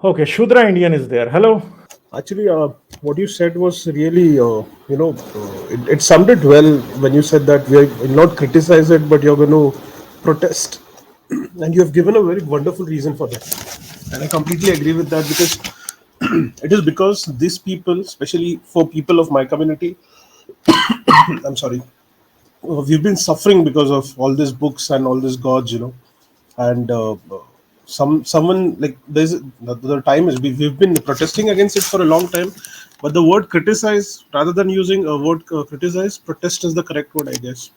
Okay, Shudra Indian is there. Hello. Actually, what you said was really, it summed it well when you said that we are not criticize it, but you're going to protest. And you have given a very wonderful reason for that. And I completely agree with that because it is because these people, especially for people of my community, I'm sorry, we've been suffering because of all these books and all these gods, and someone like the time is we've been protesting against it for a long time, but the word criticize rather than using a word criticize, protest is the correct word, I guess,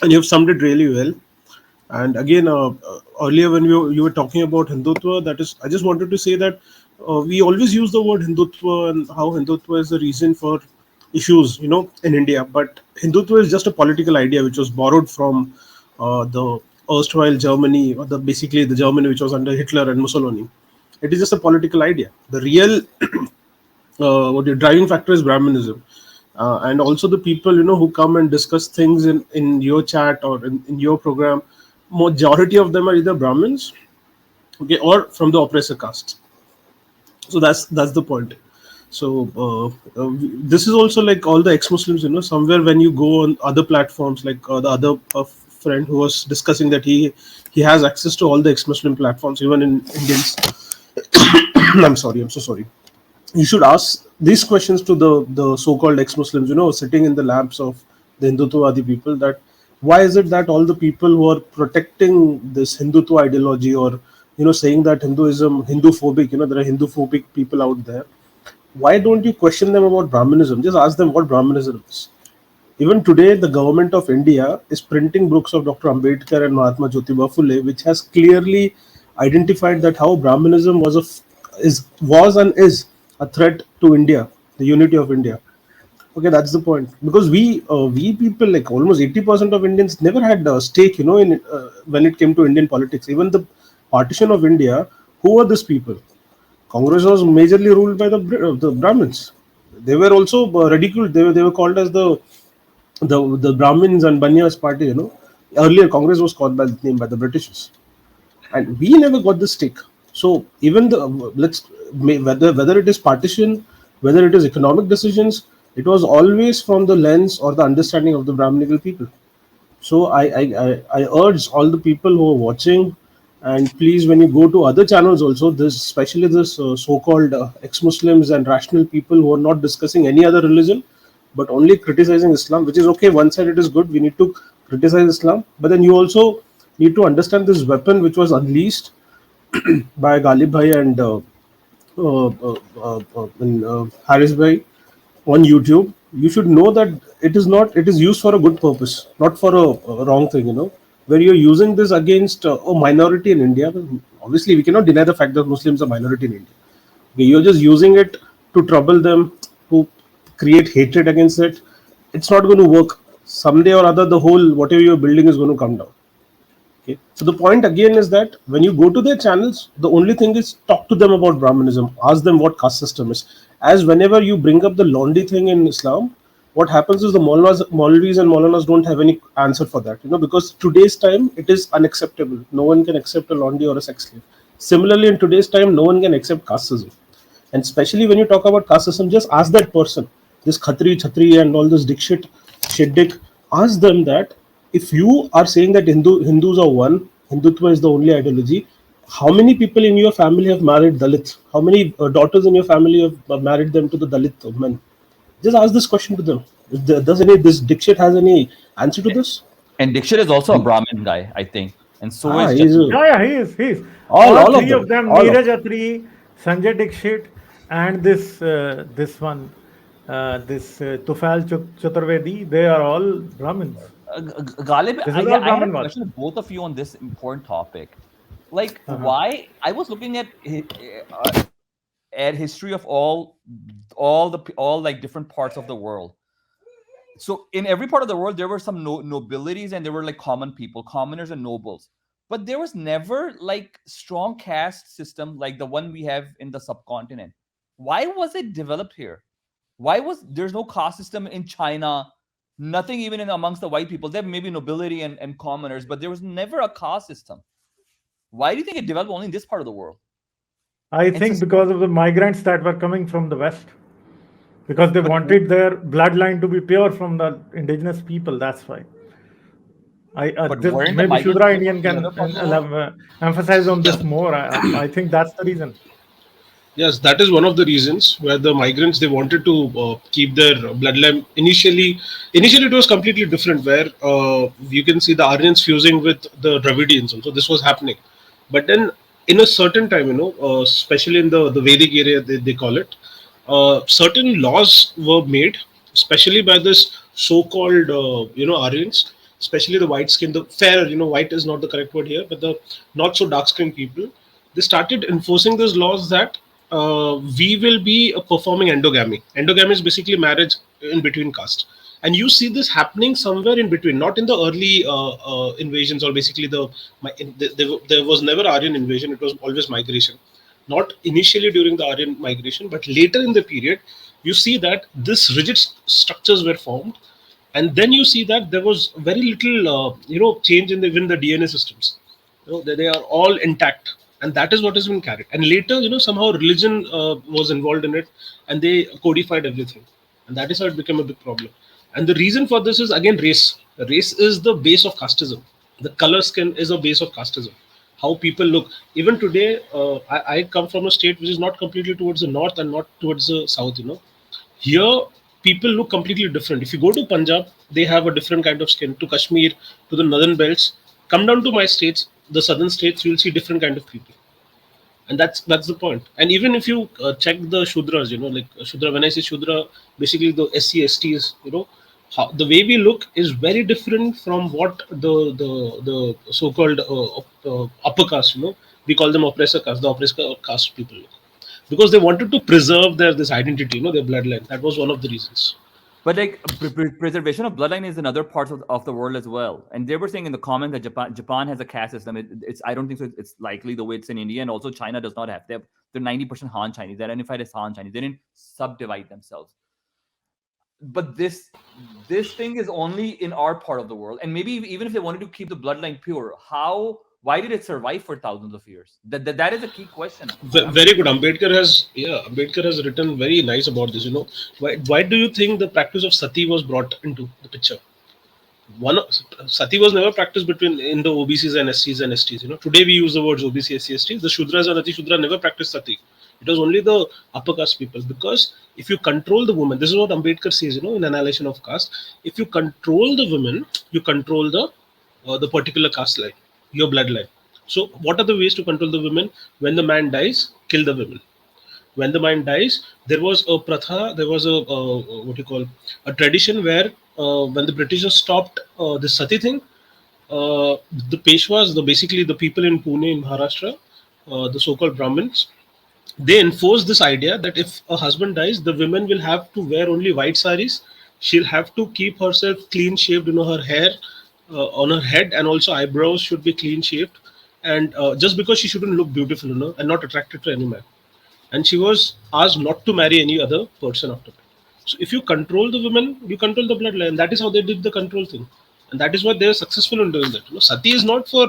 and you've summed it really well. And again, earlier when you were talking about Hindutva, that is, I just wanted to say that we always use the word Hindutva and how Hindutva is the reason for issues, in India. But Hindutva is just a political idea which was borrowed from the erstwhile Germany, or basically the Germany which was under Hitler and Mussolini. It is just a political idea. The real what your driving factor is Brahmanism. And also the people who come and discuss things in your chat or in your program, majority of them are either Brahmins, okay, or from the oppressor caste. So that's the point. So this is also like all the ex-Muslims, somewhere when you go on other platforms, like the other friend who was discussing that he has access to all the ex-Muslim platforms, even in Indians. I'm sorry, I'm so sorry. You should ask these questions to the so-called ex-Muslims, sitting in the laps of the Hindutwadi people, that why is it that all the people who are protecting this Hindutva ideology, or saying that Hinduism, Hindu-phobic, there are Hindu-phobic people out there, why don't you question them about Brahmanism? Just ask them what Brahmanism is. Even today, the government of India is printing books of Dr. Ambedkar and Mahatma Jyotiba Phule, which has clearly identified that how Brahmanism was and is a threat to India, the unity of India. Okay, that's the point. Because we people, like almost 80% of Indians never had a stake, in when it came to Indian politics. Even the partition of India, who were these people? Congress was majorly ruled by the Brahmins. They were also ridiculed. They were called as the Brahmins and Banyas party. Earlier Congress was called by the name by the Britishers, and we never got the stake. So even the whether it is partition, whether it is economic decisions, it was always from the lens or the understanding of the Brahminical people. So I urge all the people who are watching, and please, when you go to other channels also, this especially this so-called ex-Muslims and rational people who are not discussing any other religion, but only criticizing Islam, which is okay. One side it is good. We need to criticize Islam, but then you also need to understand this weapon which was unleashed by Ghalib Bhai and Haris Bhai on YouTube. You should know that it is used for a good purpose, not for a wrong thing. Where you're using this against a minority in India. Obviously, we cannot deny the fact that Muslims are minority in India. Okay, you're just using it to trouble them, to create hatred against it. It's not going to work. Someday or other, the whole whatever you're building is going to come down. Okay. So the point again is that when you go to their channels, the only thing is talk to them about Brahmanism. Ask them what caste system is. As whenever you bring up the Londi thing in Islam, what happens is the Maulvis and Maulanas don't have any answer for that. Because today's time it is unacceptable. No one can accept a Londi or a sex slave. Similarly, in today's time, no one can accept casteism. And especially when you talk about caste system, just ask that person, this Chhatri, and all this shit dick, ask them that if you are saying that Hindus are one, Hindutva is the only ideology, how many people in your family have married Dalits? How many daughters in your family have married them to the Dalit men? Just ask this question to them. Does any this Dixit has any answer to this? And Dixit is also a Brahmin guy, I think, and so Ah, is he's Chhatri. Yeah, he is. He is. All all of three of them, them, all of Neeraj them. Atri, Sanjay Dixit, and this one, Tufal Chaturvedi, they are all Brahmins. Ghalib, This is all I had a Brahmanwad. question of both of you on this important topic. Like, Uh-huh. why? I was looking at history of all like different parts of the world. So in every part of the world, there were some nobilities and there were like common people, commoners and nobles. But there was never like strong caste system like the one we have in the subcontinent. Why was it developed here? Why was there's no caste system in China? Nothing even in amongst the white people. There may be nobility and commoners, but there was never a caste system. Why do you think it developed only in this part of the world? I And so, think because of the migrants that were coming from the West, because they but wanted their bloodline to be pure from the indigenous people. That's why. but This, weren't the maybe migrants Shudra coming Indian from the other can parts of the world? emphasize on Yeah. this more. I think that's the reason. Yes, that is one of the reasons where the migrants they wanted to keep their bloodline. Initially it was completely different, where you can see the Aryans fusing with the Dravidians. So this was happening, but then in a certain time, especially in the Vedic area, they call it, certain laws were made, especially by this so-called Aryans, especially the white skin, the fair, white is not the correct word here, but the not so dark skinned people. They started enforcing these laws that we will be performing endogamy. Endogamy is basically marriage in between caste, and you see this happening somewhere in between, not in the early invasions, or basically there was never Aryan invasion. It was always migration, not initially during the Aryan migration, but later in the period, you see that this rigid structures were formed, and then you see that there was very little, change in even the DNA systems. They are all intact, and that is what has been carried. And later, somehow religion was involved in it, and they codified everything, and that is how it became a big problem. And the reason for this is again race. Race is the base of casteism. The color skin is a base of casteism. How people look. Even today, I come from a state which is not completely towards the north and not towards the south. Here, people look completely different. If you go to Punjab, they have a different kind of skin. To Kashmir, to the northern belts, come down to my states, the southern states, you'll see different kind of people, and that's the point. And even if you check the Shudras, like Shudra, when I say Shudra, basically the SC STs, how, the way we look is very different from what the so-called upper caste, we call them oppressor caste, the oppressor caste people look, because they wanted to preserve this identity, their bloodline. That was one of the reasons. But like preservation of bloodline is in other parts of the world as well. And they were saying in the comment that Japan has a caste system. It's I don't think so. It's likely the way it's in India, and also China does not have. They're 90% Han Chinese. They're identified as Han Chinese. They didn't subdivide themselves. But this thing is only in our part of the world. And maybe even if they wanted to keep the bloodline pure, why did it survive for thousands of years? That is a key question. Very good. Ambedkar has written very nice about this. Why do you think the practice of sati was brought into the picture? One sati was never practiced between in the OBCs and SCs and STs. Today we use the words OBC, SC, STs. The Shudras and Ati Shudra never practiced sati. It was only the upper caste people, because if you control the woman, this is what Ambedkar says. In annihilation of caste, if you control the women, you control the particular caste line, your bloodline. So what are the ways to control the women? When the man dies, kill the women. When the man dies, there was a pratha, there was a what you call a tradition where when the Britishers stopped this sati thing, the Peshwas, basically the people in Pune in Maharashtra, the so-called Brahmins, they enforced this idea that if a husband dies, the women will have to wear only white saris. She'll have to keep herself clean shaved, her hair on her head, and also eyebrows should be clean shaved, and just because she shouldn't look beautiful, and not attracted to any man. And she was asked not to marry any other person after that. So if you control the women, you control the bloodline. That is how they did the control thing, and that is why they are successful in doing that. Sati is not for.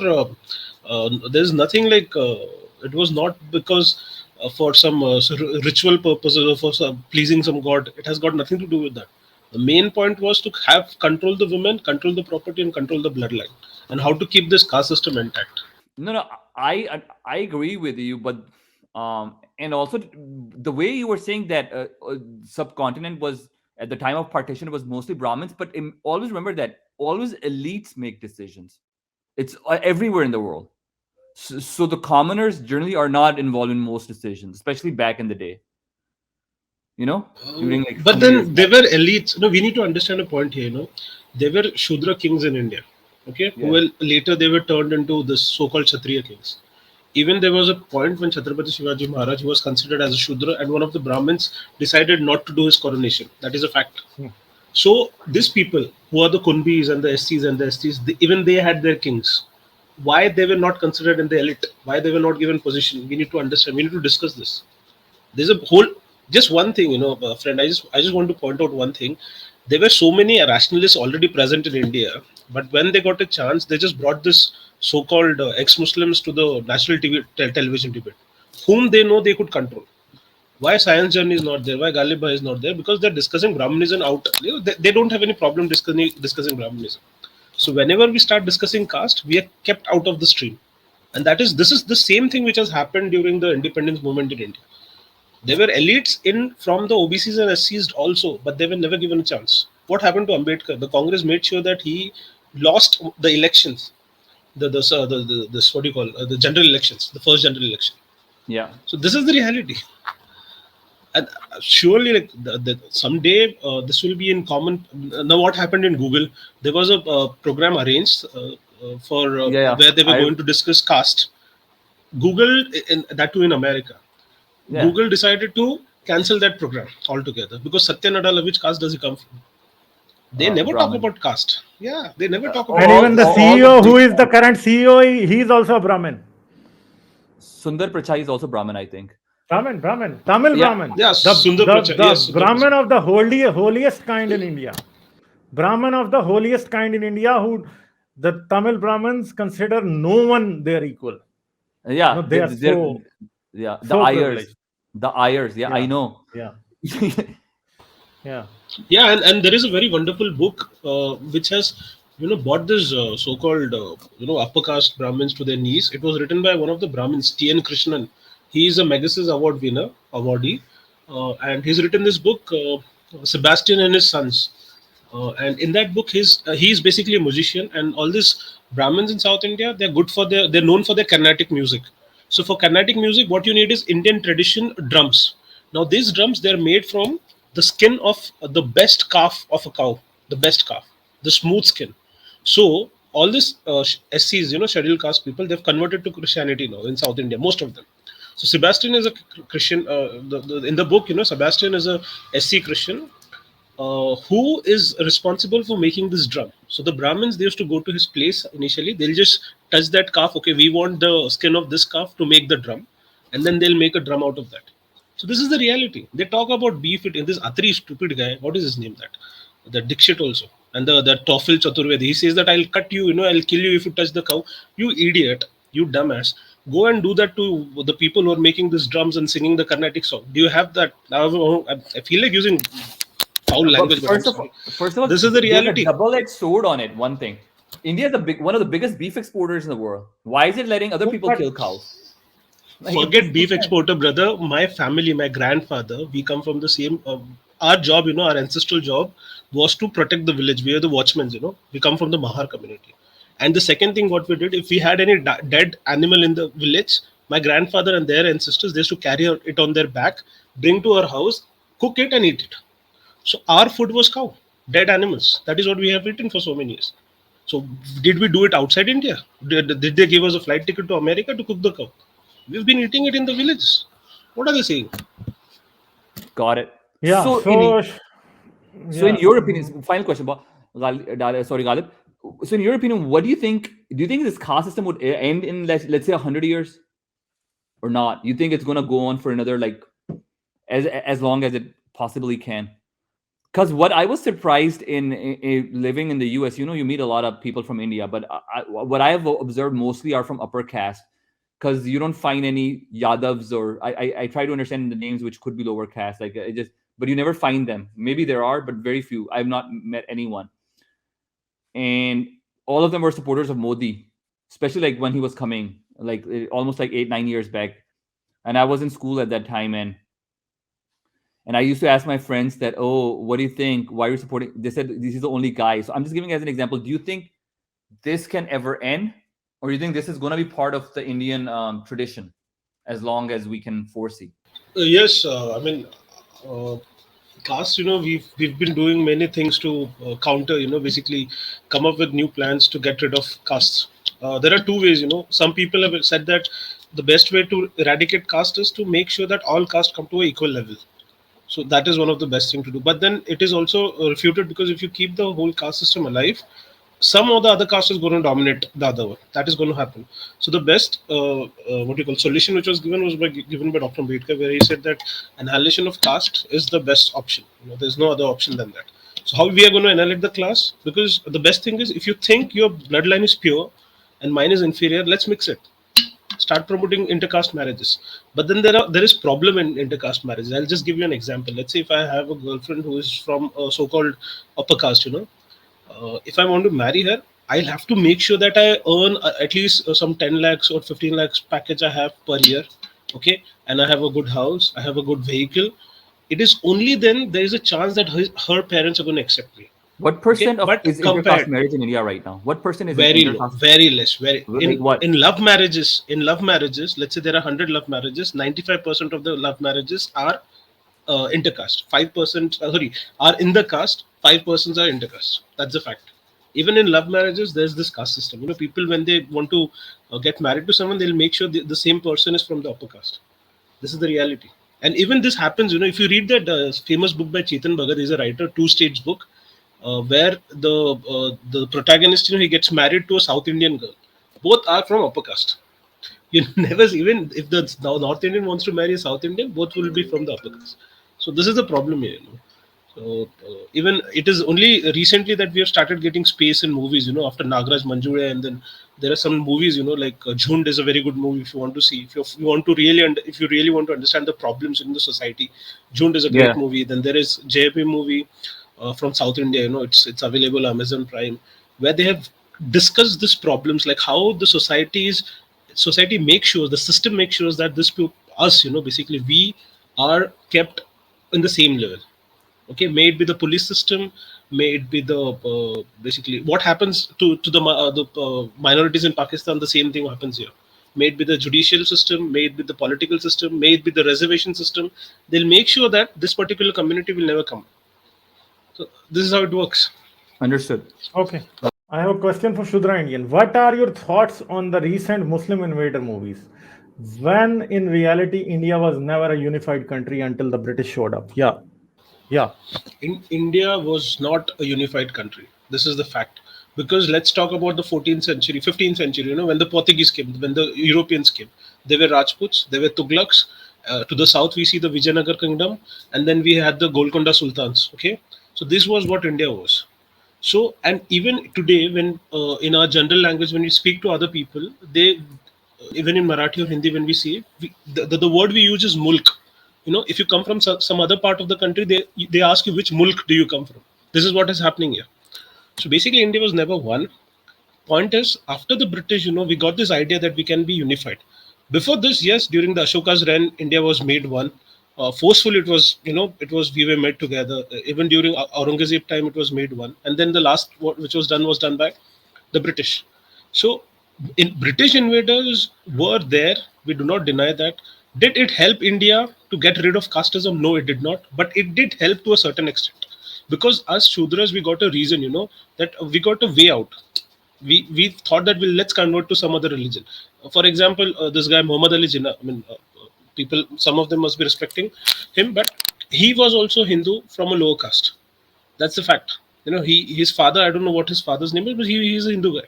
There's nothing like. It was not because for some ritual purposes or for some pleasing some god. It has got nothing to do with that. The main point was to have control the women, control the property, and control the bloodline, and how to keep this caste system intact. No, I agree with you, but and also the way you were saying that subcontinent was at the time of partition was mostly Brahmins, but always remember that always elites make decisions. It's everywhere in the world. So the commoners generally are not involved in most decisions, especially back in the day. You know, during like But few years then they back. were elites. We need to understand a point here. They were Shudra kings in India. Okay, who Yeah. will later they were turned into the so-called Kshatriya kings. Even there was a point when Chhatrapati Shivaji Maharaj was considered as a Shudra, and one of the Brahmins decided not to do his coronation. That is a fact. So these people who are the Kunbis and the SCs and the STs, even they had their kings. Why they were not considered in the elite? Why they were not given position? We need to understand. We need to discuss this. There's a whole just one thing, friend. I just want to point out one thing. There were so many rationalists already present in India, but when they got a chance, they just brought this so-called ex-Muslims to the national TV television debate. whom they know they could control. Why Science Journey is not there? Why Galiba is not there? Because they're discussing Brahmanism out. They don't have any problem discussing Brahmanism. So whenever we start discussing caste, we are kept out of the stream, and this is the same thing which has happened during the independence movement in India. There were elites in from the OBCs and SCs also, but they were never given a chance. What happened to Ambedkar? The Congress made sure that he lost the elections, the this what do you call the general elections, the first general election. Yeah. So this is the reality, and surely like someday this will be in common. Now, what happened in Google? There was a program arranged for Yeah. where they were going to discuss caste. Google, that too in America. Yeah. Google decided to cancel that program altogether because Satya Nadella, which caste does he come from? They never talk Brahmin. about caste. Yeah, they never talk And about even the all CEO, the who big- is the current CEO, he's also a Brahmin. Sundar Pichai is also Brahmin, I think. Tamil Yeah. Brahmin. Yeah, The, Sundar Pichai. Yes, the Sundar Brahmin Pichai. of the holiest kind in India. Brahmin of the holiest kind in India, who the Tamil Brahmins consider no one their equal. Yeah. No, they are so yeah. The so Ayers. privileged. The Ayers. Yeah, I Yeah, know. yeah, yeah. Yeah, and there is a very wonderful book which has brought this so-called upper caste Brahmins to their knees. It was written by one of the Brahmins, T.N. Krishnan. He is a Magasis Award winner, awardee, and he's written this book, Sebastian and His Sons. And in that book, he's basically a musician, and all these Brahmins in South India, they're known for their Carnatic music. So for Carnatic music, what you need is Indian tradition drums. Now these drums, they're made from the skin of the best calf of a cow, the best calf, the smooth skin. So all these SCs, scheduled caste people, they've converted to Christianity now in South India, most of them. So Sebastian is a Christian. In the book, Sebastian is a SC Christian who is responsible for making this drum. So the Brahmins, they used to go to his place initially. They'll just touch that calf. Okay, we want the skin of this calf to make the drum, and then they'll make a drum out of that. So this is the reality. They talk about beef eating. This Atri stupid guy. What is his name? The Dixit also, and the Toffel Chaturvedi. He says that I'll cut you. I'll kill you if you touch the cow. You idiot. You dumbass. Go and do that to the people who are making these drums and singing the Carnatic song. Do you have that? I feel like using foul language, but I'm sorry. First of all, This is the there's a reality. double-edged sword on it. One thing, India is one of the biggest beef exporters in the world. Why is it letting other people kill cows? Forget beef exporter, brother. My family, my grandfather, we come from the same. Our job, our ancestral job was to protect the village. We are the watchmen, We come from the Mahar community. And the second thing, what we did, if we had any dead animal in the village, my grandfather and their ancestors, they used to carry it on their back, bring to our house, cook it, and eat it. So our food was cow, dead animals. That is what we have eaten for so many years. So did we do it outside India? Did they give us a flight ticket to America to cook the cow? We've been eating it in the villages. What are they saying? Got it. Yeah. So, in your opinion, final question, sorry, Galib. So in your opinion, what do you think? Do you think this caste system would end in let's say 100 years, or not? You think it's gonna go on for another as long as it possibly can? Because what I was surprised in living in the US, you meet a lot of people from India, but what I have observed mostly are from upper caste, because you don't find any Yadavs, or I try to understand the names which could be lower caste, but you never find them. Maybe there are, but very few. I've not met anyone, and all of them were supporters of Modi, especially when he was coming, almost 8-9 years back, and I was in school at that time, and I used to ask my friends that, oh, what do you think? Why are you supporting? They said this is the only guy. So I'm just giving as an example. Do you think this can ever end, or do you think this is going to be part of the Indian tradition as long as we can foresee? Yes, I mean, caste. We've been doing many things to counter. Basically, come up with new plans to get rid of castes. There are two ways. Some people have said that the best way to eradicate caste is to make sure that all castes come to an equal level. So that is one of the best thing to do. But then it is also refuted, because if you keep the whole caste system alive, some of the other caste is going to dominate the other one. That is going to happen. So the best solution which was given by Dr. Ambedkar, where he said that annihilation of caste is the best option. There's no other option than that. So how we are going to annihilate the class? Because the best thing is, if you think your bloodline is pure and mine is inferior, let's mix it. start promoting intercaste marriages. But then there is problem in intercaste marriages. I'll just give you an example. Let's say if I have a girlfriend who is from a so-called upper caste, if I want to marry her, I'll have to make sure that I earn at least some 10 lakhs or 15 lakhs package I have per year. Okay. And I have a good house, I have a good vehicle. It is only then there is a chance that her parents are going to accept me. What Okay. percent of But is intercaste compared, marriage in India right now? What percent is in very low, intercaste? very less. Very Like what? in love marriages, let's say there are 100 love marriages, 95% of the love marriages are intercaste. 5% are in the caste, 5% are intercaste. That's the fact. Even in love marriages there's this caste system. People, when they want to get married to someone, they'll make sure the same person is from the upper caste. This is the reality. And even this happens, if you read that famous book by Chetan Bhagat, he's a writer, Two States book, where the protagonist, he gets married to a South Indian girl. Both are from upper caste. You never see, even if the North Indian wants to marry a South Indian, both will be from the upper caste. So this is the problem here. So even it is only recently that we have started getting space in movies. After Nagraj Manjure, and then there are some movies. Like Jhund is a very good movie if you want to see. If you want to really, if you really want to understand the problems in the society, Jhund is a great Yeah. movie. Then there is JP movie from South India. It's available Amazon Prime, where they have discussed these problems, like how the society makes sure, the system makes sure that us, basically we are kept in the same level. Okay, may it be the police system, may it be the basically what happens to the minorities in Pakistan, the same thing happens here. May it be the judicial system, may it be the political system, may it be the reservation system, they'll make sure that this particular community will never come. So this is how it works. Understood. Okay. I have a question for Shudra Indian. What are your thoughts on the recent Muslim invader movies? When in reality, India was never a unified country until the British showed up. Yeah. Yeah. India was not a unified country. This is the fact. Because let's talk about the 14th century, 15th century, when the Portuguese came, when the Europeans came. They were Rajputs, they were Tughlaqs. To the south, we see the Vijayanagar kingdom, and then we had the Golconda Sultans. Okay. So this was what India was. So, and even today, when in our general language, when we speak to other people, they, even in Marathi or Hindi, when we see it, the word we use is mulk. If you come from some other part of the country, they ask you which mulk do you come from. This is what is happening here. So basically, India was never one. Point is, after the British, we got this idea that we can be unified. Before this, yes, during the Ashoka's reign, India was made one. Forcefully, we were made together. Even during Aurangzeb time, it was made one. And then the last, which was done by the British. So, in British invaders were there. We do not deny that. Did it help India to get rid of casteism? No, it did not. But it did help to a certain extent, because us Shudras, we got a reason, that we got a way out. We thought that let's convert to some other religion. For example, this guy Muhammad Ali Jinnah. People, some of them must be respecting him, but he was also Hindu from a lower caste. That's the fact. His father, I don't know what his father's name is, but he's a Hindu guy.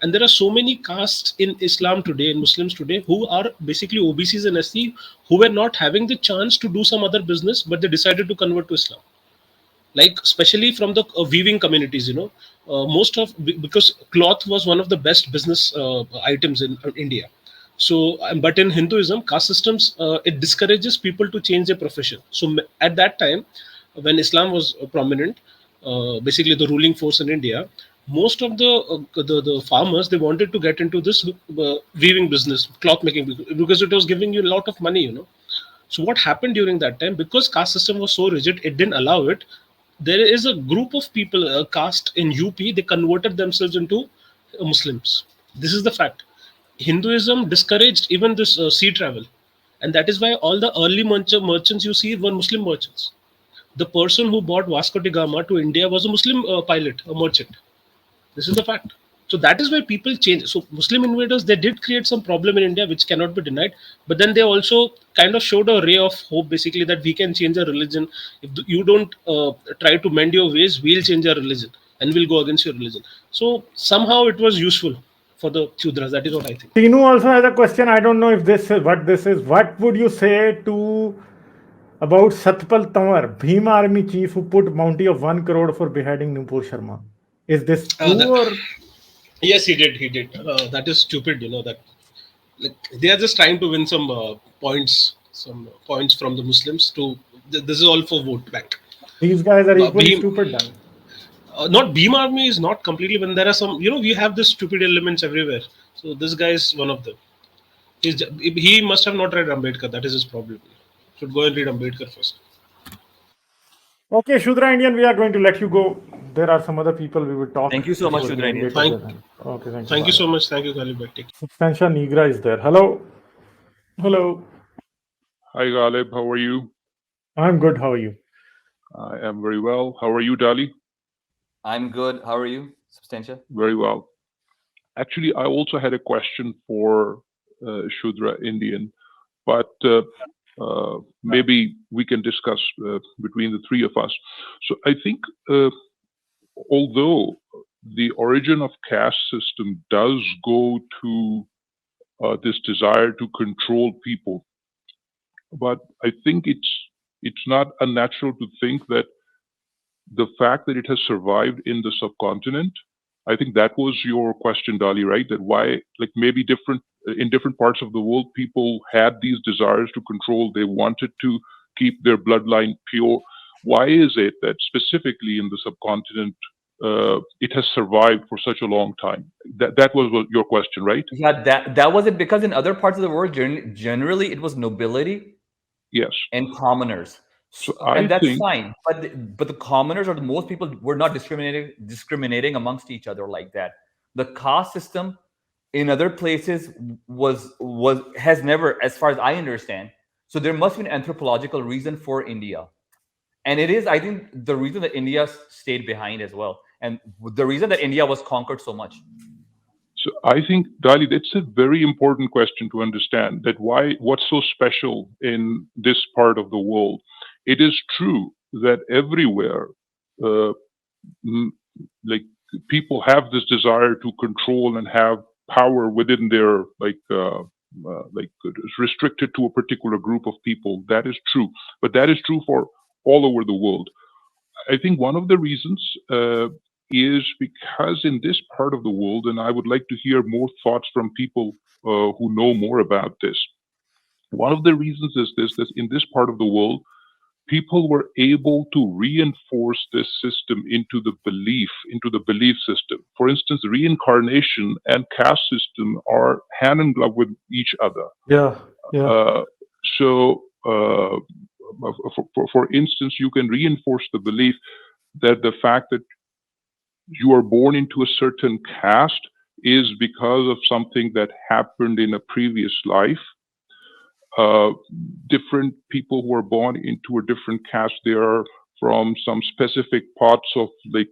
And there are so many castes in Islam today, in Muslims today, who are basically OBCs and SC, who were not having the chance to do some other business, but they decided to convert to Islam. Like especially from the weaving communities, most of, because cloth was one of the best business items in India. So, but in Hinduism, caste systems, it discourages people to change their profession. So at that time, when Islam was prominent, basically the ruling force in India, most of the farmers, they wanted to get into this weaving business, cloth making, because it was giving you a lot of money. So what happened during that time, because caste system was so rigid, it didn't allow it. There is a group of people, a caste in UP, they converted themselves into Muslims. This is the fact. Hinduism discouraged even this sea travel, and that is why all the early merchants you see were Muslim merchants. The person who brought Vasco da Gama to India was a Muslim pilot, a merchant. This is the fact. So that is why people change. So Muslim invaders, they did create some problem in India, which cannot be denied. But then they also kind of showed a ray of hope, basically, that we can change our religion. If you don't try to mend your ways, we'll change our religion and we'll go against your religion. So somehow it was useful for the Shudras. That is what I think. Tinu also has a question. I don't know if this is what this is. What would you say to about Satpal Tanwar, Bhima army chief who put bounty of 1 crore for beheading Nupur Sharma? Is this true or? Yes, he did. That is stupid. That Like they are just trying to win some points from the Muslims. This is all for vote bank. These guys are equally Bhim, stupid then. not Bhim Army is not completely. When there are some, we have this stupid elements everywhere. So this guy is one of them. He must have not read Ambedkar. That is his problem. Should go and read Ambedkar first. Okay, Shudra Indian, we are going to let you go. There are some other people we will talk Thank you so much, before we Shudra Indian. engage at Thank, the end. Okay, thank you. thank you Bye. so much. Thank you, Khalid. Take care. Substantia Nigra is there. Hello. Hello. Hi, Galib. How are you? I'm good. How are you? I am very well. How are you, Dali? I'm good. How are you, Substantia? Very well. Actually, I also had a question for Shudra Indian, but maybe we can discuss between the three of us. So I think although the origin of caste system does go to this desire to control people, but I think it's not unnatural to think that the fact that it has survived in the subcontinent, I think that was your question, Dali, right? That why, like maybe in different parts of the world, people had these desires to control. They wanted to keep their bloodline pure. Why is it that specifically in the subcontinent, it has survived for such a long time? That was your question, right? Yeah, that was it, because in other parts of the world, generally it was nobility Yes. and commoners. So And I that's think, fine. But the commoners, or the most people, were not discriminating amongst each other like that. The caste system in other places has never, as far as I understand. So there must be an anthropological reason for India. And it is, I think, the reason that India stayed behind as well. And the reason that India was conquered so much. So I think, Dali, that's a very important question to understand. That what's so special in this part of the world? It is true that everywhere, uh, m- like people have this desire to control and have power within their restricted to a particular group of people. That is true, but that is true for all over the world. I think one of the reasons is because in this part of the world, and I would like to hear more thoughts from people who know more about this. One of the reasons is this: that in this part of the world, people were able to reinforce this system into the belief system. For instance, reincarnation and caste system are hand in glove with each other. Yeah. Yeah. For instance, you can reinforce the belief that the fact that you are born into a certain caste is because of something that happened in a previous life. Different people who are born into a different caste, they are from some specific parts of like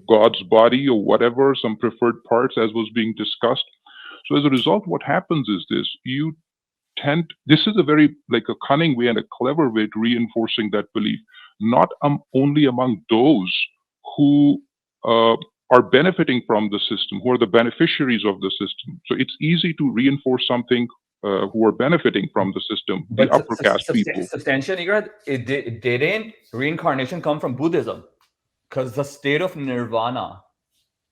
God's body or whatever, some preferred parts, as was being discussed. So as a result, what happens is this is a very like a cunning way and a clever way to reinforcing that belief, not only among those who are benefiting from the system, who are the beneficiaries of the system. So it's easy to reinforce something who are benefiting from the system, the But upper caste people. substantial, Nigrad, it didn't reincarnation come from Buddhism? Because the state of nirvana,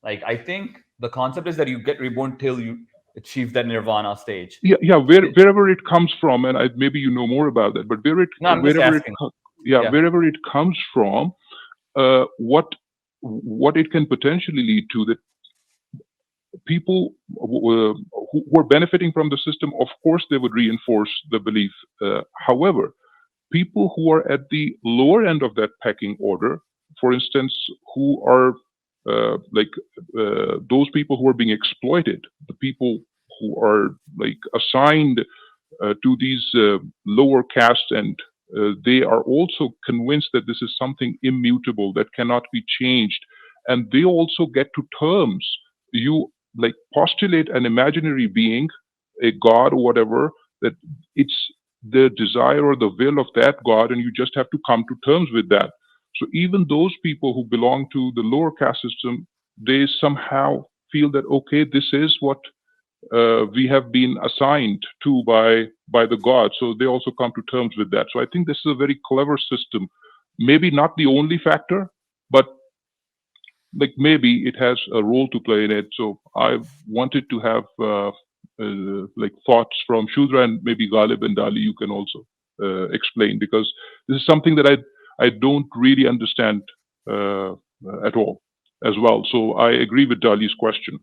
like, I think the concept is that you get reborn till you achieve that nirvana stage. Yeah. Wherever it comes from, and maybe you know more about that, but No, I'm just asking. Yeah. wherever it comes from, what it can potentially lead to, that people who are benefiting from the system, of course, they would reinforce the belief. However, people who are at the lower end of that pecking order, for instance, who are those people who are being exploited, the people who are like assigned to these lower castes, and they are also convinced that this is something immutable that cannot be changed, and they also get to terms. You like postulate an imaginary being, a god or whatever, that it's the desire or the will of that god, and you just have to come to terms with that. So even those people who belong to the lower caste system, they somehow feel that okay, this is what we have been assigned to by the god. So they also come to terms with that. So I think this is a very clever system. Maybe not the only factor, but like maybe it has a role to play in it. So I wanted to have like thoughts from Shudra, and maybe Ghalib and Dali, you can also explain, because this is something that I don't really understand at all as well. So I agree with Dali's question.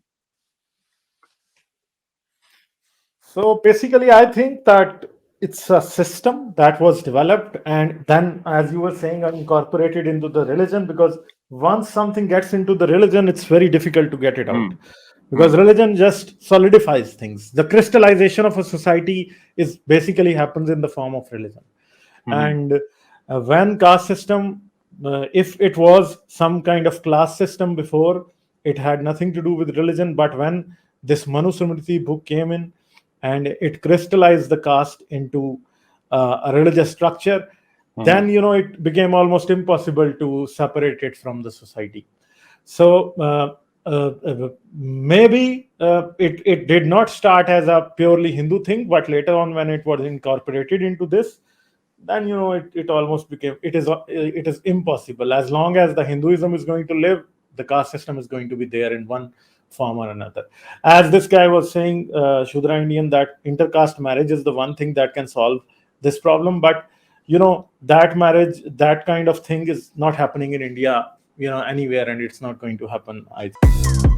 So basically, I think that it's a system that was developed and then, as you were saying, incorporated into the religion, because once something gets into the religion, it's very difficult to get it out. Because religion just solidifies things. The crystallization of a society is basically happens in the form of religion. And when caste system, if it was some kind of class system before, it had nothing to do with religion. But when this Manu Smriti book came in and it crystallized the caste into a religious structure, then it became almost impossible to separate it from the society. So maybe it did not start as a purely Hindu thing, but later on when it was incorporated into this, then it almost became, it is impossible. As long as the Hinduism is going to live, the caste system is going to be there in one form or another. As this guy was saying, Shudra Indian, that intercaste marriage is the one thing that can solve this problem. But that marriage, that kind of thing is not happening in India anywhere, and it's not going to happen, I think.